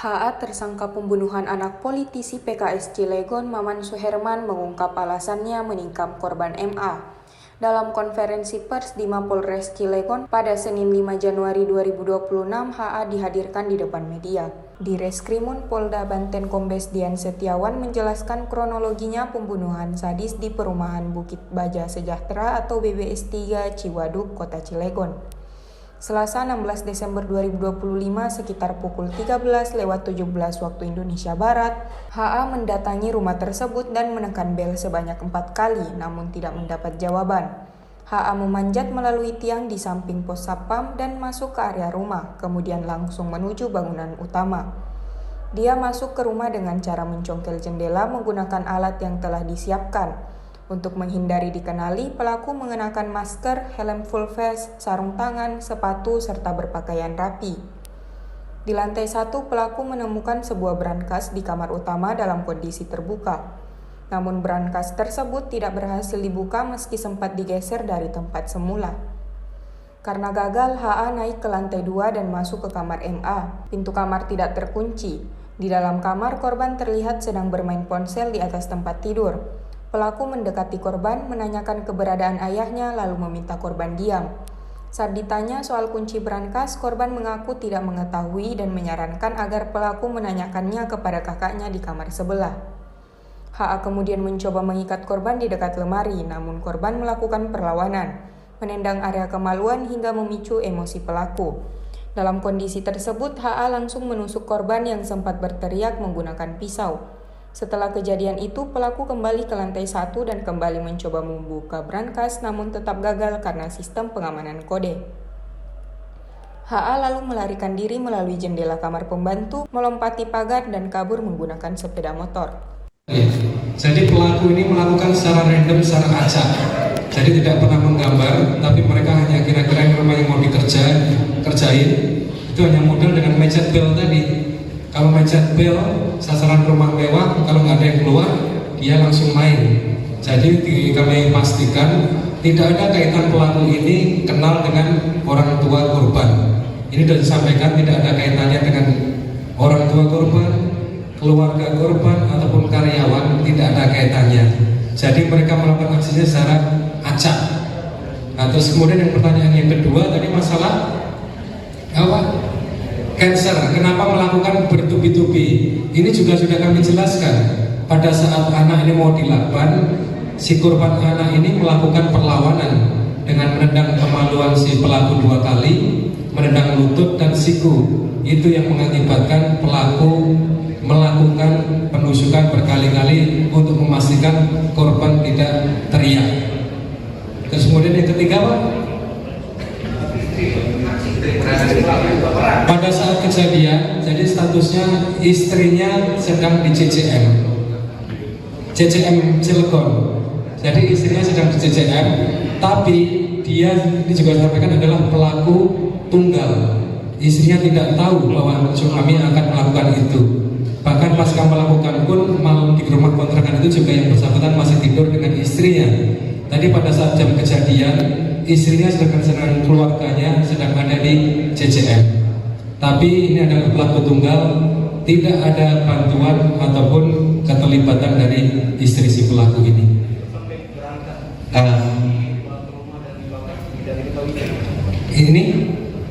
HA tersangka pembunuhan anak politisi PKS Cilegon Maman Suherman mengungkap alasannya menikam korban MA. Dalam konferensi pers di Mapolres Cilegon pada Senin 5 Januari 2026, HA dihadirkan di depan media. Di Reskrimum Polda Banten Kombes Dian Setiawan menjelaskan kronologinya pembunuhan sadis di perumahan Bukit Baja Sejahtera atau BBS 3 Ciwaduk, Kota Cilegon. Selasa 16 Desember 2025 sekitar pukul 13.17 waktu Indonesia Barat, HA mendatangi rumah tersebut dan menekan bel sebanyak 4 kali namun tidak mendapat jawaban. HA memanjat melalui tiang di samping pos Satpam dan masuk ke area rumah, kemudian langsung menuju bangunan utama. Dia masuk ke rumah dengan cara mencongkel jendela menggunakan alat yang telah disiapkan. Untuk menghindari dikenali, pelaku mengenakan masker, helm full face, sarung tangan, sepatu, serta berpakaian rapi. Di lantai 1, pelaku menemukan sebuah brankas di kamar utama dalam kondisi terbuka. Namun brankas tersebut tidak berhasil dibuka meski sempat digeser dari tempat semula. Karena gagal, HA naik ke lantai 2 dan masuk ke kamar MA. Pintu kamar tidak terkunci. Di dalam kamar, korban terlihat sedang bermain ponsel di atas tempat tidur. Pelaku mendekati korban, menanyakan keberadaan ayahnya, lalu meminta korban diam. Saat ditanya soal kunci brankas, korban mengaku tidak mengetahui dan menyarankan agar pelaku menanyakannya kepada kakaknya di kamar sebelah. HA kemudian mencoba mengikat korban di dekat lemari, namun korban melakukan perlawanan, menendang area kemaluan hingga memicu emosi pelaku. Dalam kondisi tersebut, HA langsung menusuk korban yang sempat berteriak menggunakan pisau. Setelah kejadian itu, pelaku kembali ke lantai 1 dan kembali mencoba membuka brankas namun tetap gagal karena sistem pengamanan kode. HA lalu melarikan diri melalui jendela kamar pembantu, melompati pagar dan kabur menggunakan sepeda motor. Jadi pelaku ini melakukan secara random, secara acak. Jadi tidak pernah menggambar, tapi mereka hanya kira-kira rumah yang mau kerjain itu hanya modal dengan mencet bel tadi. Kalau mencet bel, sasaran rumah mewah, kalau nggak ada yang keluar, dia langsung main. Jadi kami pastikan tidak ada kaitan pelaku ini kenal dengan orang tua korban. Ini sudah disampaikan tidak ada kaitannya dengan orang tua korban, keluarga korban, ataupun karyawan, tidak ada kaitannya. Jadi mereka melakukan aksinya secara acak. Nah, terus kemudian yang pertanyaan yang kedua tadi masalah apa? Cancer, kenapa melakukan bertubi-tubi? Ini juga sudah kami jelaskan. Pada saat anak ini mau dilakban, si korban anak ini melakukan perlawanan dengan menendang kemaluan si pelaku 2 kali, menendang lutut dan siku. Itu yang mengakibatkan pelaku melakukan penusukan berkali-kali untuk memastikan korban tidak teriak. Terus kemudian yang ketiga, Pak? Pada saat kejadian, jadi statusnya istrinya sedang di CCM Cilegon. Jadi istrinya sedang di CCM, tapi dia ini juga disampaikan adalah pelaku tunggal. Istrinya tidak tahu bahwa suami akan melakukan itu. Bahkan pasca melakukan pun malam di rumah kontrakan itu juga yang bersangkutan masih tidur dengan istrinya. Tadi pada saat jam kejadian, istrinya sedang keluarganya sedang ada di CCM. Tapi ini adalah pelaku tunggal, tidak ada bantuan ataupun keterlibatan dari istri si pelaku ini. Ini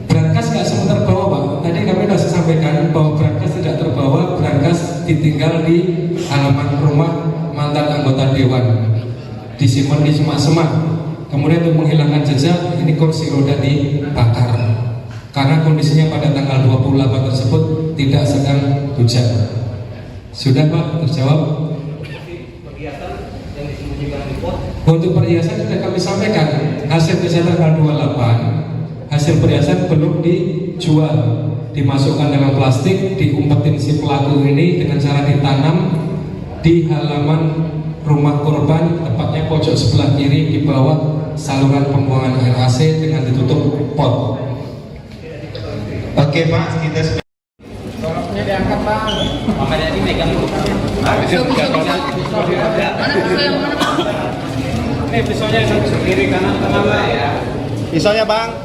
brankas nggak sempat terbawa, Pak. Tadi kami sudah sampaikan bahwa brankas tidak terbawa, brankas ditinggal di halaman rumah mantan anggota dewan, disimpan di semak-semak. Kemudian untuk menghilangkan jejak, ini kursi roda dibakar. Karena kondisinya pada tanggal 28 tersebut tidak sedang hujan. Sudah, Pak, terjawab? Perhiasan yang disembunyikan di pot? Untuk perhiasan sudah kami sampaikan. Hasil perhiasan tanggal 28, hasil perhiasan belum dijual. Dimasukkan dalam plastik, diumpetin si pelaku ini dengan cara ditanam di halaman rumah korban, tepatnya pojok sebelah kiri di bawah saluran pembuangan air AC dengan ditutup pot. Oke, Pak, kita sudah. Soroknya diangkat, Bang. Makanya ini megang dulu. Ini pisaunya yang kiri kanan tengah ya. Pisaunya, Bang.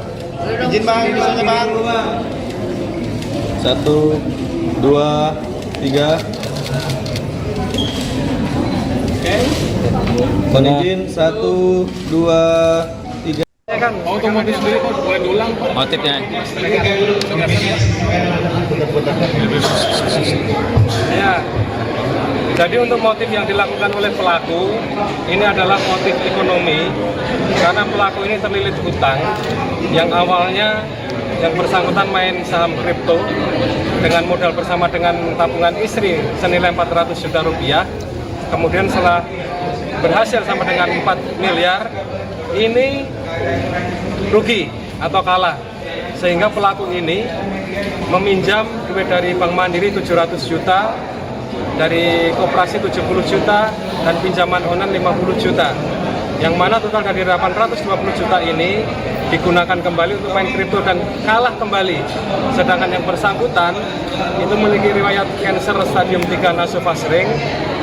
Izin, Bang, pisaunya, Bang. 1 2, 3. Oke. Mohon izin 1, 2, 3. Kan otomotif sendiri kok boleh diulang motifnya. Ya. Jadi untuk motif yang dilakukan oleh pelaku ini adalah motif ekonomi karena pelaku ini terlilit hutang yang awalnya yang bersangkutan main saham kripto dengan modal bersama dengan tabungan istri senilai 400 juta rupiah. Kemudian setelah berhasil sama dengan 4 miliar ini rugi atau kalah sehingga pelaku ini meminjam duit dari Bank Mandiri 700 juta, dari koperasi 70 juta dan pinjaman online 50 juta, yang mana total dari 820 juta ini digunakan kembali untuk main kripto dan kalah kembali. Sedangkan yang bersangkutan itu memiliki riwayat kanker stadium 3 nasofaring.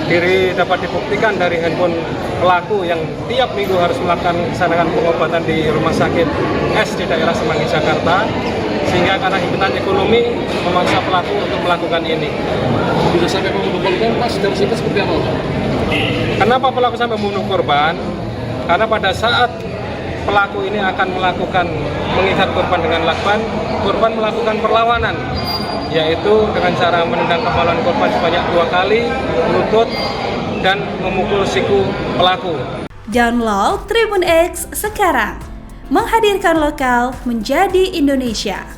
Diri dapat dibuktikan dari handphone pelaku yang tiap minggu harus melaksanakan pengobatan di rumah sakit S di daerah Semanggi, Jakarta, sehingga karena himpitan ekonomi memaksa pelaku untuk melakukan ini. Bisa sampai membunuh korban, Mas, dari situ seperti apa? Kenapa pelaku sampai membunuh korban? Karena pada saat pelaku ini akan mengikat korban dengan lakban, korban melakukan perlawanan, yaitu dengan cara menendang kemaluan korban sebanyak 2 kali, lutut, dan memukul siku pelaku. Download Tribun X sekarang, menghadirkan lokal menjadi Indonesia.